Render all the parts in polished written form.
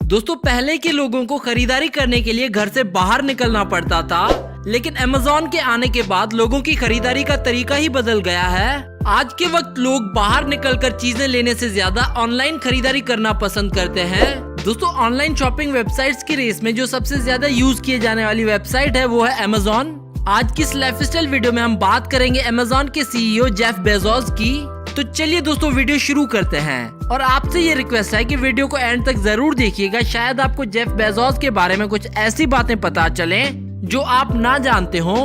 दोस्तों पहले के लोगों को खरीदारी करने के लिए घर से बाहर निकलना पड़ता था, लेकिन अमेज़न के आने के बाद लोगों की खरीदारी का तरीका ही बदल गया है। आज के वक्त लोग बाहर निकलकर चीजें लेने से ज्यादा ऑनलाइन खरीदारी करना पसंद करते हैं। दोस्तों ऑनलाइन शॉपिंग वेबसाइट्स की रेस में जो सबसे ज्यादा यूज किए जाने वाली वेबसाइट है वो है अमेज़न। आज की इस लाइफस्टाइल वीडियो में हम बात करेंगे अमेज़न के सीईओ जेफ बेजोस की। तो चलिए दोस्तों वीडियो शुरू करते हैं और आपसे ये रिक्वेस्ट है कि वीडियो को एंड तक जरूर देखिएगा। शायद आपको जेफ बेजोस के बारे में कुछ ऐसी बातें पता चले जो आप ना जानते हो।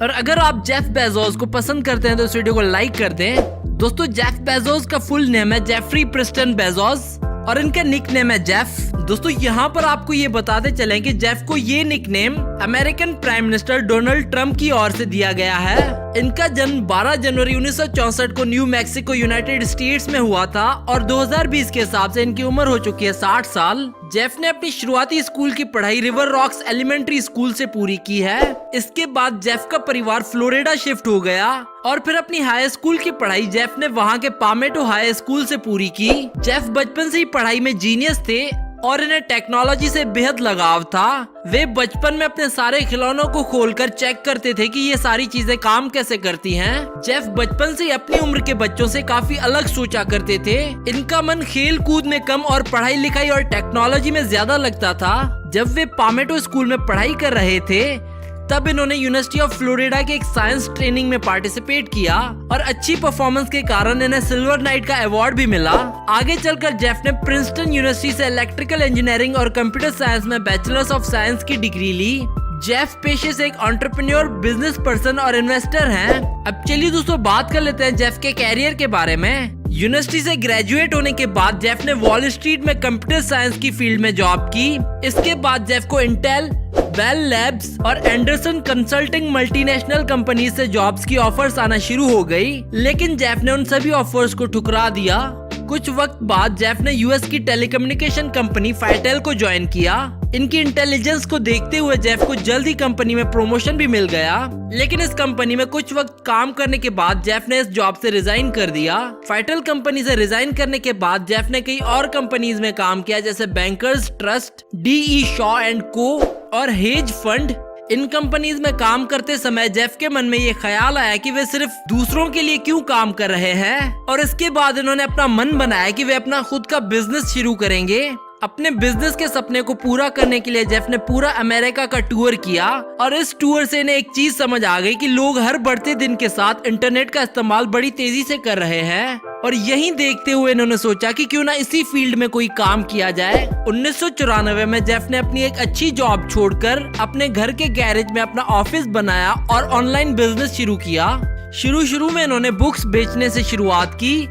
और अगर आप जेफ बेजोस को पसंद करते हैं तो इस वीडियो को लाइक कर दें। दोस्तों जेफ बेजोस का फुल नेम है जेफरी प्रिस्टन बेजोस और इनका निक नेम है जेफ। दोस्तों यहाँ पर आपको ये बताते चले कि जेफ को ये nickname American prime minister Donald Trump की ओर से दिया गया है। इनका जन्म 12 जनवरी 1964 को न्यू मैक्सिको यूनाइटेड स्टेट्स में हुआ था और 2020 के हिसाब से इनकी उम्र हो चुकी है 60 साल। जेफ ने अपनी शुरुआती स्कूल की पढ़ाई रिवर रॉक्स एलिमेंट्री स्कूल से पूरी की है। इसके बाद जेफ का परिवार फ्लोरिडा शिफ्ट हो गया और फिर अपनी हाई स्कूल की पढ़ाई जेफ ने वहाँ के पामेटो हाई स्कूल से पूरी की। जेफ बचपन से ही पढ़ाई में जीनियस थे और इन्हें टेक्नोलॉजी से बेहद लगाव था। वे बचपन में अपने सारे खिलौनों को खोलकर चेक करते थे कि ये सारी चीजें काम कैसे करती हैं। जेफ बचपन से ही अपनी उम्र के बच्चों से काफी अलग सोचा करते थे। इनका मन खेल कूद में कम और पढ़ाई लिखाई और टेक्नोलॉजी में ज्यादा लगता था। जब वे पामेटो स्कूल में पढ़ाई कर रहे थे तब इन्होंने यूनिवर्सिटी ऑफ फ्लोरिडा के एक साइंस ट्रेनिंग में पार्टिसिपेट किया और अच्छी परफॉर्मेंस के कारण इन्हें सिल्वर नाइट का अवार्ड भी मिला। आगे चलकर जेफ ने प्रिंसटन यूनिवर्सिटी से इलेक्ट्रिकल इंजीनियरिंग और कंप्यूटर साइंस में बैचलर्स ऑफ साइंस की डिग्री ली। जेफ पेशे से एक एंटरप्रेन्योर, बिजनेस पर्सन और इन्वेस्टर हैं। अब चलिए दोस्तों बात कर लेते हैं जेफ के कैरियर के बारे में। यूनिवर्सिटी से ग्रेजुएट होने के बाद जेफ ने वॉल स्ट्रीट में कंप्यूटर साइंस की फील्ड में जॉब की। इसके बाद जेफ को इंटेल, बेल लैब्स और एंडरसन कंसल्टिंग मल्टीनेशनल कंपनी से जॉब्स की ऑफर्स आना शुरू हो गई, लेकिन जेफ ने उन सभी ऑफर्स को ठुकरा दिया। कुछ वक्त बाद जेफ ने यूएस की टेलीकम्युनिकेशन कंपनी फाइटेल को ज्वाइन किया। इनकी इंटेलिजेंस को देखते हुए जेफ को जल्द ही कंपनी में प्रमोशन भी मिल गया, लेकिन इस कंपनी में कुछ वक्त काम करने के बाद जेफ ने इस जॉब से रिजाइन कर दिया। फाइटेल कंपनी से रिजाइन करने के बाद जेफ ने कई और कंपनीज में काम किया जैसे bankers trust, DE Shaw and को और हेज फंड। इन कंपनीज में काम करते समय जेफ के मन में ये ख्याल आया कि वे सिर्फ दूसरों के लिए क्यों काम कर रहे हैं और इसके बाद इन्होंने अपना मन बनाया कि वे अपना खुद का बिजनेस शुरू करेंगे। अपने बिजनेस के सपने को पूरा करने के लिए जेफ ने पूरा अमेरिका का टूर किया और इस टूर से इन्हें एक चीज समझ आ गई कि लोग हर बढ़ते दिन के साथ इंटरनेट का इस्तेमाल बड़ी तेजी से कर रहे हैं और यही देखते हुए इन्होंने सोचा कि क्यों ना इसी फील्ड में कोई काम किया जाए। 1994 में जेफ ने अपनी एक अच्छी जॉब छोड़कर अपने घर के गैरेज में अपना ऑफिस बनाया और ऑनलाइन बिजनेस शुरू किया। शुरू में इन्होंने बुक्स बेचने से शुरुआत की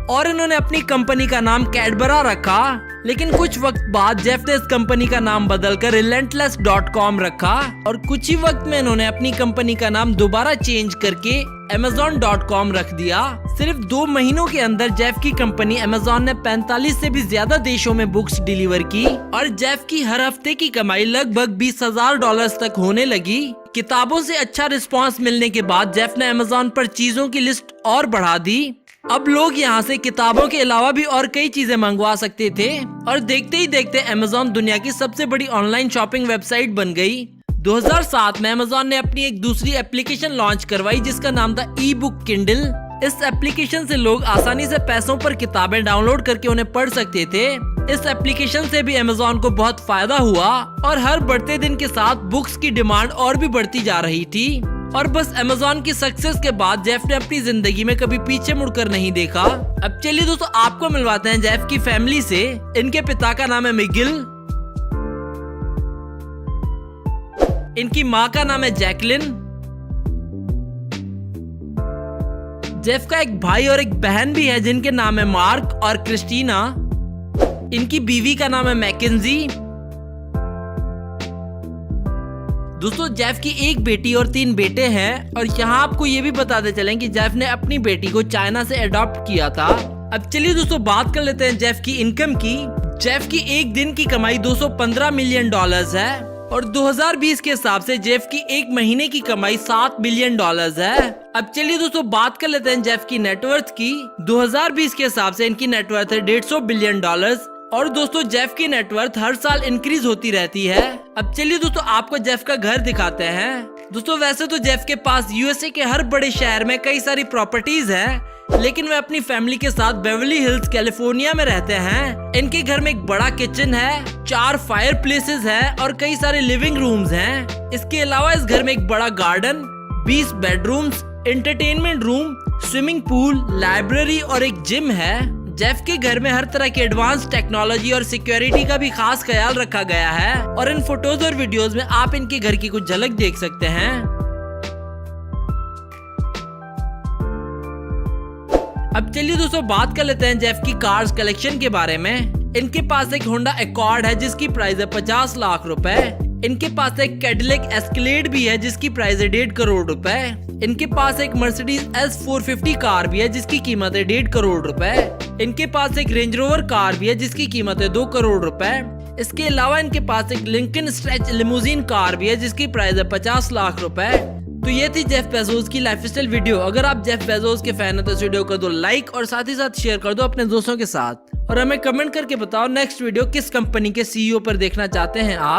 और इन्होंने अपनी कंपनी का नाम कैडबरा रखा, लेकिन कुछ वक्त बाद जेफ ने इस कंपनी का नाम बदलकर relentless.com रखा और कुछ ही वक्त में इन्होंने अपनी कंपनी का नाम दोबारा चेंज करके amazon.com रख दिया। सिर्फ 2 महीनों के अंदर जेफ की कंपनी अमेज़न ने 45 से भी ज्यादा देशों में बुक्स डिलीवर की और जेफ की हर हफ्ते की कमाई लगभग $20,000 तक होने लगी। किताबों से अच्छा रिस्पांस मिलने के बाद जेफ ने अमेज़न पर चीजों की लिस्ट और बढ़ा दी। अब लोग यहाँ से किताबों के अलावा भी और कई चीजें मंगवा सकते थे और देखते ही देखते अमेज़न दुनिया की सबसे बड़ी ऑनलाइन शॉपिंग वेबसाइट बन गई। 2007 में अमेज़न ने अपनी एक दूसरी एप्लीकेशन लॉन्च करवाई जिसका नाम था ई-बुक किंडल। इस एप्लीकेशन से लोग आसानी से पैसों पर किताबें डाउनलोड करके उन्हें पढ़ सकते थे। इस एप्लीकेशन से भी अमेज़न को बहुत फायदा हुआ और हर बढ़ते दिन के साथ बुक्स की डिमांड और भी बढ़ती जा रही थी। और बस अमेज़न की सक्सेस के बाद जेफ ने अपनी जिंदगी में कभी पीछे मुड़कर नहीं देखा। अब चलिए दोस्तों आपको मिलवाते हैं जेफ की फैमिली से। इनके पिता का नाम है मिगिल, इनकी माँ का नाम है जैकलिन, जेफ का एक भाई और एक बहन भी है जिनके नाम है मार्क और क्रिस्टीना। इनकी बीवी का नाम है मैकेंजी। दोस्तों जेफ की एक बेटी और 3 बेटे हैं और यहाँ आपको ये भी बताते चलें कि जेफ ने अपनी बेटी को चाइना से अडॉप्ट किया था। अब चलिए दोस्तों बात कर लेते हैं जेफ की इनकम की। जेफ की एक दिन की कमाई $215 मिलियन है और 2020 के हिसाब से जेफ की एक महीने की कमाई $7 बिलियन है। अब चलिए दोस्तों बात कर लेते हैं जेफ की नेटवर्थ की। 2020 के हिसाब से इनकी नेटवर्थ है $150 बिलियन, और दोस्तों जेफ की नेटवर्थ हर साल इंक्रीज होती रहती है। अब चलिए दोस्तों आपको जेफ का घर दिखाते हैं। दोस्तों वैसे तो जेफ के पास यूएसए के हर बड़े शहर में कई सारी प्रॉपर्टीज हैं, लेकिन वे अपनी फैमिली के साथ बेवर्ली हिल्स कैलिफोर्निया में रहते हैं। इनके घर में एक बड़ा किचन है, 4 फायर प्लेसेस है और कई सारे लिविंग रूम्स हैं। इसके अलावा इस घर में एक बड़ा garden, 20 bedrooms, entertainment room, swimming pool, library और एक जिम है। जेफ के घर में हर तरह की एडवांस टेक्नोलॉजी और सिक्योरिटी का भी खास ख्याल रखा गया है और इन फोटोज और वीडियोस में आप इनके घर की कुछ झलक देख सकते हैं। अब चलिए दोस्तों बात कर लेते हैं जेफ की कार्स कलेक्शन के बारे में। इनके पास एक होंडा अकॉर्ड है जिसकी प्राइस है 50 लाख रुपए। इनके पास एक कैडिलैक एस्केलेड भी है जिसकी प्राइस है 1.5 करोड़ रुपए। इनके पास एक मर्सिडीज S450 कार भी है जिसकी कीमत है 1.5 करोड़ रुपए। इनके पास एक रेंज रोवर कार भी है जिसकी कीमत है 2 करोड़ रुपए। इसके अलावा इनके पास एक लिंकन स्ट्रेच लिमोजिन कार भी है जिसकी प्राइस है 50 लाख रुपए। तो ये थी जेफ बेजोस की लाइफस्टाइल वीडियो। अगर आप जेफ बेजोस के फैन हैं तो इस वीडियो को दो लाइक और साथ ही साथ शेयर कर दो अपने दोस्तों के साथ, और हमें कमेंट करके बताओ नेक्स्ट वीडियो किस कंपनी के CEO पर देखना चाहते हैं आप।